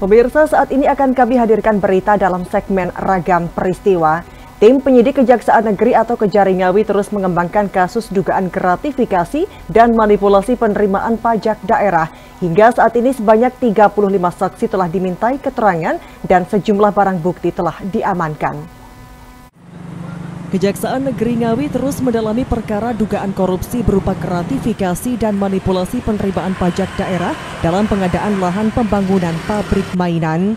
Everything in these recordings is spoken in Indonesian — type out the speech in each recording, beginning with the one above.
Pemirsa, saat ini akan kami hadirkan berita dalam segmen Ragam Peristiwa. Tim penyidik Kejaksaan Negeri atau Kejari Ngawi terus mengembangkan kasus dugaan gratifikasi dan manipulasi penerimaan pajak daerah. Hingga saat ini sebanyak 35 saksi telah dimintai keterangan dan sejumlah barang bukti telah diamankan. Kejaksaan Negeri Ngawi terus mendalami perkara dugaan korupsi berupa gratifikasi dan manipulasi penerimaan pajak daerah dalam pengadaan lahan pembangunan pabrik mainan.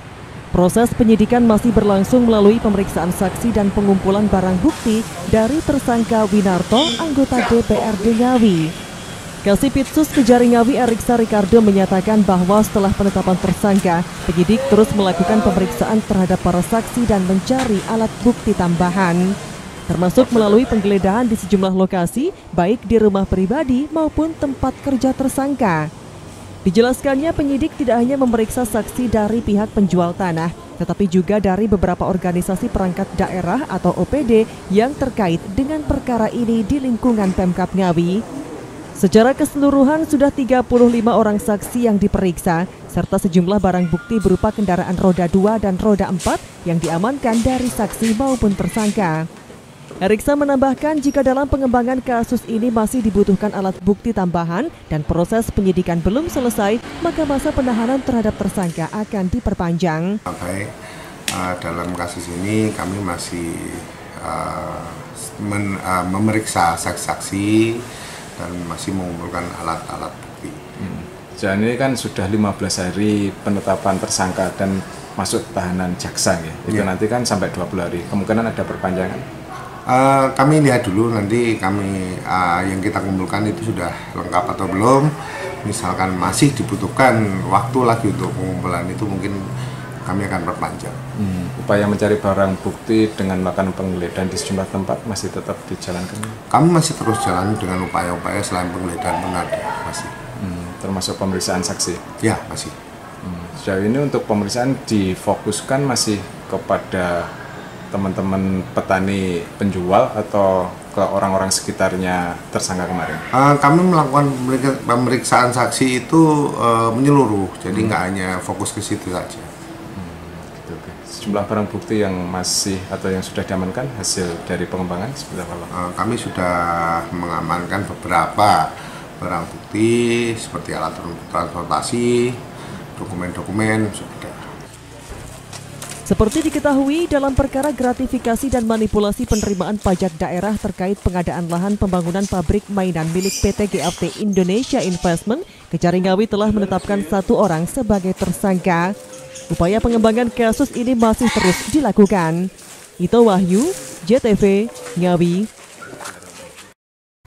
Proses penyidikan masih berlangsung melalui pemeriksaan saksi dan pengumpulan barang bukti dari tersangka Winarto, anggota DPRD Ngawi. Kasipitsus Kejari Ngawi Eriksa Ricardo menyatakan bahwa setelah penetapan tersangka, penyidik terus melakukan pemeriksaan terhadap para saksi dan mencari alat bukti tambahan, termasuk melalui penggeledahan di sejumlah lokasi, baik di rumah pribadi maupun tempat kerja tersangka. Dijelaskannya, penyidik tidak hanya memeriksa saksi dari pihak penjual tanah, tetapi juga dari beberapa organisasi perangkat daerah atau OPD yang terkait dengan perkara ini di lingkungan Pemkab Ngawi. Secara keseluruhan sudah 35 orang saksi yang diperiksa, serta sejumlah barang bukti berupa kendaraan roda 2 dan roda 4 yang diamankan dari saksi maupun tersangka. Eriksa menambahkan jika dalam pengembangan kasus ini masih dibutuhkan alat bukti tambahan dan proses penyidikan belum selesai, maka masa penahanan terhadap tersangka akan diperpanjang. Sampai dalam kasus ini kami masih memeriksa saksi-saksi dan masih mengumpulkan alat-alat bukti. Jadi ini kan sudah 15 hari penetapan tersangka dan masuk tahanan jaksa ya. Itu nanti kan sampai 20 hari. Kemungkinan ada perpanjangan. Kami lihat dulu nanti yang kita kumpulkan itu sudah lengkap atau belum. Misalkan masih dibutuhkan waktu lagi untuk pengumpulan itu, mungkin kami akan perpanjang. Upaya mencari barang bukti dengan melakukan penggeledahan di sejumlah tempat masih tetap dijalankan? Kami masih terus jalan dengan upaya-upaya selain penggeledahan masih. Termasuk pemeriksaan saksi? Ya, masih. Sejauh ini untuk pemeriksaan difokuskan masih kepada teman-teman petani penjual atau ke orang-orang sekitarnya tersangka kemarin? Kami melakukan pemeriksaan saksi itu menyeluruh, jadi nggak hanya fokus ke situ saja. Sejumlah barang bukti yang masih atau yang sudah diamankan hasil dari pengembangan seperti apa? Kami sudah mengamankan beberapa barang bukti seperti alat transportasi, dokumen-dokumen sudah. Seperti diketahui, dalam perkara gratifikasi dan manipulasi penerimaan pajak daerah terkait pengadaan lahan pembangunan pabrik mainan milik PT GFT Indonesia Investment, Kejari Ngawi telah menetapkan 1 orang sebagai tersangka. Upaya pengembangan kasus ini masih terus dilakukan. Ito Wahyu, JTV, Ngawi.